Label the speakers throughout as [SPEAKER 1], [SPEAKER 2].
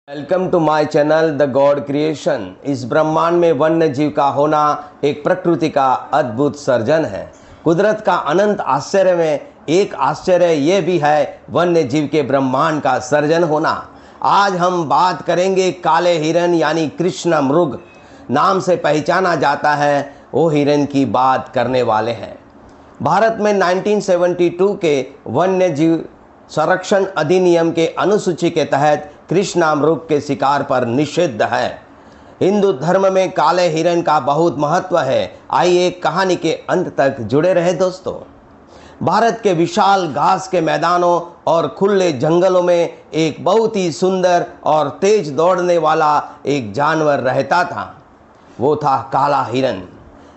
[SPEAKER 1] Welcome to my channel the god creation. इस ब्रह्मांड में वन्य जीव का होना एक प्रकृति का अद्भुत सर्जन है। कुदरत का अनंत आश्चर्य में एक आश्चर्य ये भी है वन्य जीव के ब्रह्मांड का सर्जन होना। आज हम बात करेंगे काले हिरन यानी कृष्ण मृग नाम से पहचाना जाता है वो हिरन की बात करने वाले हैं। भारत में 1972 के वन्य जीव संरक्षण अधिनियम के अनुसूची के तहत कृष्णामृग के शिकार पर निषिद्ध है। हिंदू धर्म में काले हिरन का बहुत महत्व है। आइए कहानी के अंत तक जुड़े रहे दोस्तों। भारत के विशाल घास के मैदानों और खुले जंगलों में एक बहुत ही सुंदर और तेज दौड़ने वाला एक जानवर रहता था। वो था काला हिरन,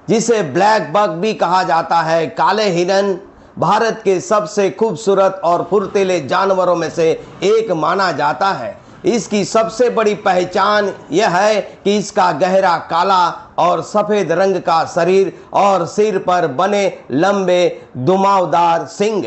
[SPEAKER 1] जिसे ब्लैक बक भी कहा जाता है। काले हिरन भारत के सबसे खूबसूरत और फुर्तीले जानवरों में से एक माना जाता है। इसकी सबसे बड़ी पहचान यह है कि इसका गहरा काला और सफ़ेद रंग का शरीर और सिर पर बने लंबे घुमावदार सींग।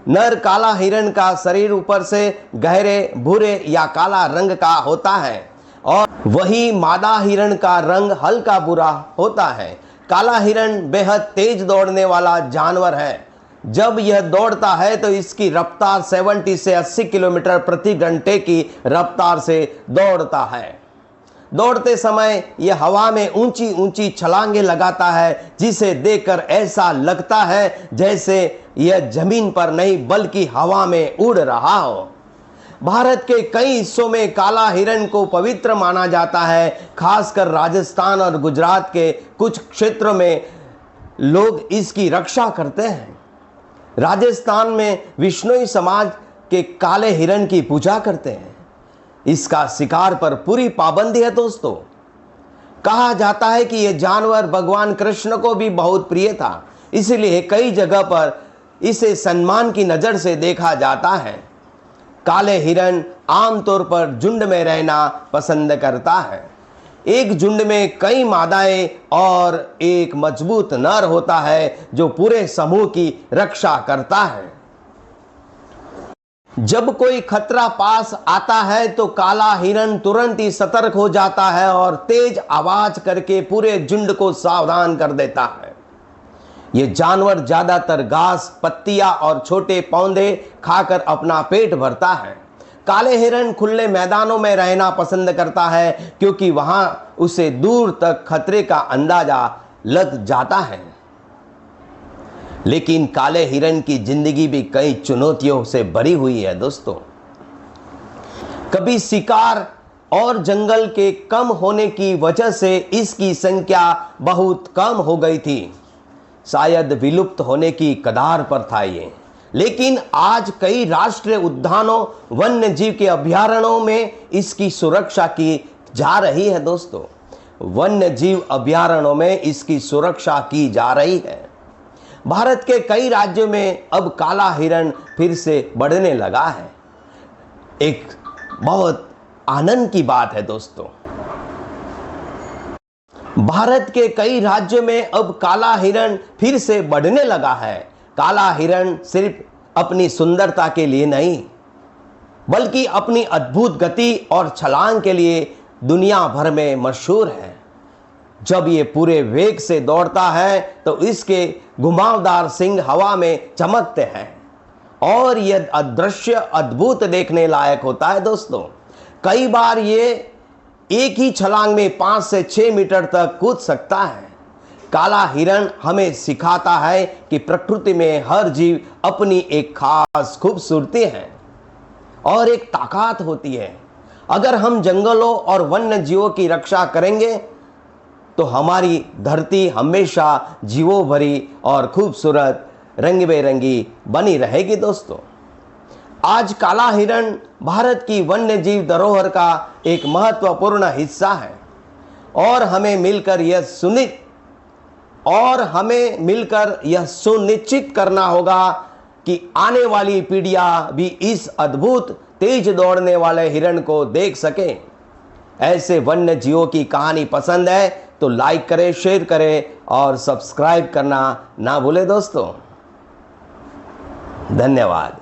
[SPEAKER 1] नर काला हिरन का शरीर ऊपर से गहरे भूरे या काला रंग का होता है और वही मादा हिरन का रंग हल्का भूरा होता है। काला हिरन बेहद तेज दौड़ने वाला जानवर है। जब यह दौड़ता है तो इसकी रफ्तार 70 से 80 किलोमीटर प्रति घंटे की रफ्तार से दौड़ता है। दौड़ते समय यह हवा में ऊंची ऊंची छलांगे लगाता है, जिसे देखकर ऐसा लगता है जैसे यह जमीन पर नहीं बल्कि हवा में उड़ रहा हो। भारत के कई हिस्सों में काला हिरन को पवित्र माना जाता है। खासकर राजस्थान और गुजरात के कुछ क्षेत्रों में लोग इसकी रक्षा करते हैं। राजस्थान में विश्नोई समाज के काले हिरन की पूजा करते हैं। इसका शिकार पर पूरी पाबंदी है दोस्तों। कहा जाता है कि यह जानवर भगवान कृष्ण को भी बहुत प्रिय था, इसलिए कई जगह पर इसे सम्मान की नज़र से देखा जाता है। काले हिरन आमतौर पर झुंड में रहना पसंद करता है। एक झुंड में कई मादाएं और एक मजबूत नर होता है जो पूरे समूह की रक्षा करता है। जब कोई खतरा पास आता है तो काला हिरन तुरंत ही सतर्क हो जाता है और तेज आवाज करके पूरे झुंड को सावधान कर देता है। यह जानवर ज्यादातर घास, पत्तियां और छोटे पौधे खाकर अपना पेट भरता है। काले हिरन खुले मैदानों में रहना पसंद करता है क्योंकि वहां उसे दूर तक खतरे का अंदाजा लग जाता है। लेकिन काले हिरन की जिंदगी भी कई चुनौतियों से भरी हुई है दोस्तों। कभी शिकार और जंगल के कम होने की वजह से इसकी संख्या बहुत कम हो गई थी। शायद विलुप्त होने की कगार पर था ये। लेकिन आज कई राष्ट्रीय उद्यानों, वन्य जीव के अभयारण्यों में इसकी सुरक्षा की जा रही है दोस्तों। वन्य जीव अभयारण्यों में इसकी सुरक्षा की जा रही है। भारत के कई राज्यों में अब काला हिरन फिर से बढ़ने लगा है। एक बहुत आनंद की बात है दोस्तों। भारत के कई राज्यों में अब काला हिरन फिर से बढ़ने लगा है। काला हिरन सिर्फ अपनी सुंदरता के लिए नहीं बल्कि अपनी अद्भुत गति और छलांग के लिए दुनिया भर में मशहूर है। जब ये पूरे वेग से दौड़ता है तो इसके घुमावदार सींग हवा में चमकते हैं और यह दृश्य अद्भुत देखने लायक होता है दोस्तों। कई बार ये एक ही छलांग में 5 से 6 मीटर तक कूद सकता है। काला हिरन हमें सिखाता है कि प्रकृति में हर जीव अपनी एक खास खूबसूरती है और एक ताकत होती है। अगर हम जंगलों और वन्य जीवों की रक्षा करेंगे तो हमारी धरती हमेशा जीवों भरी और खूबसूरत रंग बेरंगी बनी रहेगी दोस्तों। आज काला हिरन भारत की वन्य जीव धरोहर का एक महत्वपूर्ण हिस्सा है और हमें मिलकर यह सुनिश्चित करना होगा कि आने वाली पीढ़ियां भी इस अद्भुत तेज दौड़ने वाले हिरन को देख सकें। ऐसे वन्य जीवों की कहानी पसंद है तो लाइक करें, शेयर करें और सब्सक्राइब करना ना भूलें दोस्तों। धन्यवाद।